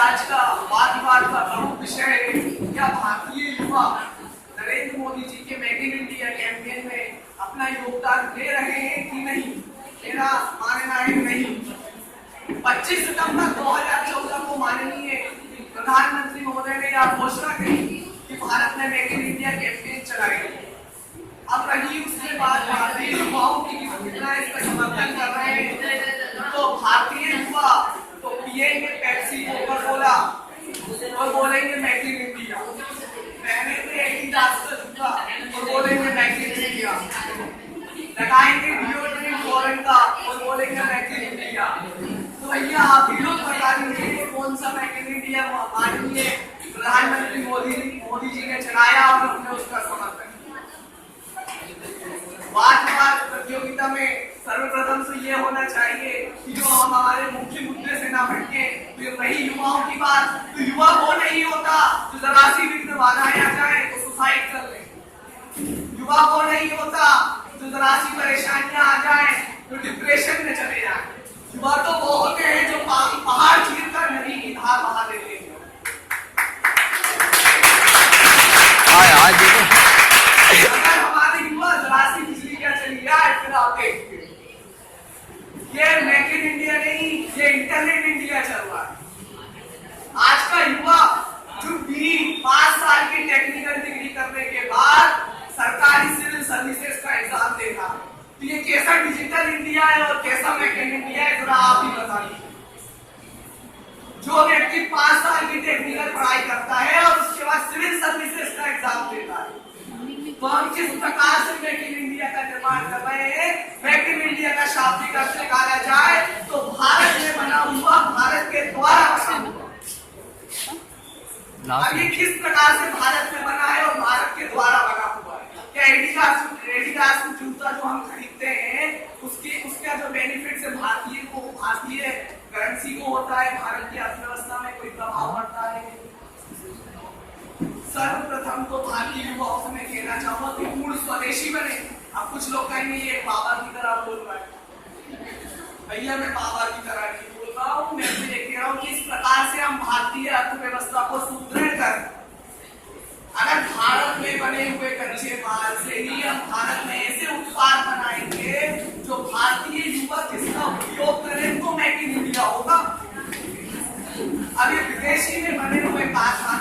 आज का वाद विवाद का प्रमुख विषय है, क्या भारतीय युवा नरेंद्र मोदी जी के मेक इन इंडिया कैंपेन में अपना योगदान दे रहे हैं कि नहीं। मेरा मानना है नहीं। 25 सितंबर 2014 को माननीय प्रधानमंत्री महोदय ने यह घोषणा की कि भारत में मेक इन इंडिया कैंपेन चलाएगा। अब रही उसके बाद भारतीय युवाओं की कितना इसका समर्थन कर रहे हैं, तो भारतीय युवा तो पिएंगे पेप्सी कोका कोला और बोलेंगे मेक इन इंडिया, पहनेंगे एडिडास का जूता और बोलेंगे मेक इन इंडिया, लगाएंगे डिओड्रेंट फॉरेन का और बोलेंगे मेक इन इंडिया। तो भैया आप ही लोग बता दीजिए कौन सा मेक इन इंडिया माननीय प्रधानमंत्री मोदी जी ने चलाया और हमने उसका समर्थन। वाद प्रतियोगिता में सर्वप्रथम तो ये होना चाहिए कि जो हम हमारे मुख्य मुद्दे से ना भटके। फिर रही युवाओं की बात, तो युवा वो नहीं होता जो जरा सी विघ्न बाधाएं आ जाए तो सुसाइड कर ले। युवा वो नहीं होता जो जरा सी परेशानियां आ जाए तो डिप्रेशन में चले जाए। युवा तो वो होते हैं जो पहाड़ चीर कर नदी की धार बहा देते हैं। अगर हमारे युवा जरा सी बिजली क्या चली जाए फिर आप देखिए, ये मेक इन इंडिया नहीं, ये इंटरनेट इंडिया चल रहा है। आज का युवा जो 5 साल की टेक्निकल डिग्री करने के बाद सरकारी सिविल सर्विसेज का एग्जाम देगा, तो ये कैसा डिजिटल इंडिया है और कैसा मेक इन इंडिया है, जरा आप ही बता दीजिए। जो व्यक्ति 5 साल की टेक्निकल पढ़ाई करता है और उसके बाद सिविल सर्विसेज का एग्जाम देता है, तो हम किस प्रकार से मेक इन इंडिया का निर्माण कर रहे हैं। मेक इन इंडिया का शाब्दिक अर्थ निकाला जाए तो भारत में बना हुआ, भारत के द्वारा बना हुआ। अब ये किस प्रकार से भारत में बना है और भारत के द्वारा बना हुआ है। क्या एडिडास जूता जो हम खरीदते हैं उसका जो बेनिफिट से भारतीय करेंसी को होता है, भारत की अर्थव्यवस्था में कोई प्रभाव पड़ता है। सर्वप्रथम तो भारतीय युवाओं से मैं कहना चाहूंगा कि पूर्ण स्वदेशी बने। अब कुछ लोग कहेंगे ये बाबा की तरह बोल रहा है। भैया मैं बाबा की तरह नहीं बोल रहा हूँ, मैं तो ये कह रहा हूँ कि इस प्रकार से हम भारतीय अर्थव्यवस्था को सुदृढ़ कर, अगर भारत में बने हुए कच्चे माल से ही हम भारत में ऐसे उत्पाद बनाएंगे जो भारतीय युवा जिसका उपयोग करें तो मेक इन इंडिया होगा। अब ये विदेशी में बने हुए कारखाने